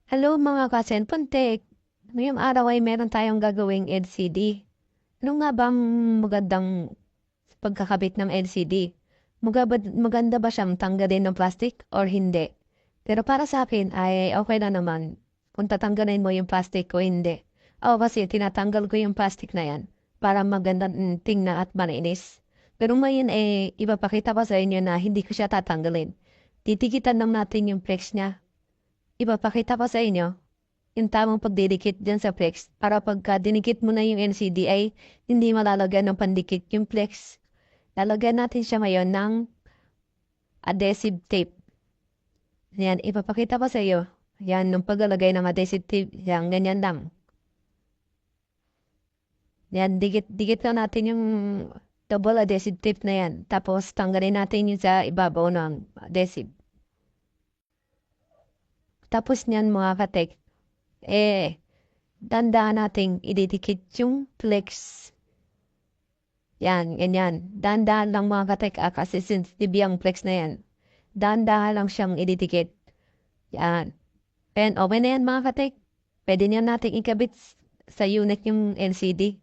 Hello mga kasenpuntek! Ngayong araw ay meron tayong gagawing LCD. Ano nga bang magandang pagkakabit ng LCD? Maganda ba siyang tanggalin ng plastic or hindi? Pero para sa akin ay okay na naman kung tatanggalin mo yung plastic o hindi. Ako kasi tinatanggal ko yung plastic na yan para maganda tingnan at malinis. Pero ngayon ipapakita ko sa inyo na hindi ko siya tatanggalin. Titikitan lang natin yung flex niya. Ipapakita ko sa inyo yung tamang pagdidikit dyan sa flex para pagka dinikit mo na yung LCD ay hindi malalagyan ng pandikit yung flex. Lalagyan natin siya ngayon ng adhesive tape. Yan, ipapakita ko sa iyo. Yan, nung paglalagay ng adhesive tape, yan, ganyan lang. Yan, dikit lang natin yung double adhesive tape na yan. Tapos, tanggalin natin yung sa ibabaw ng adhesive. Tapos niyan mga katek, dandahan nating ididikit yung flex. Yan, ganyan. Dahan-dahan lang mga katek kasi sensitive yung flex na yan. Dahan-dahan lang siyang ididikit. Yan. And okay na yan mga katek. Pwede niyan nating ikabit sa unit yung LCD.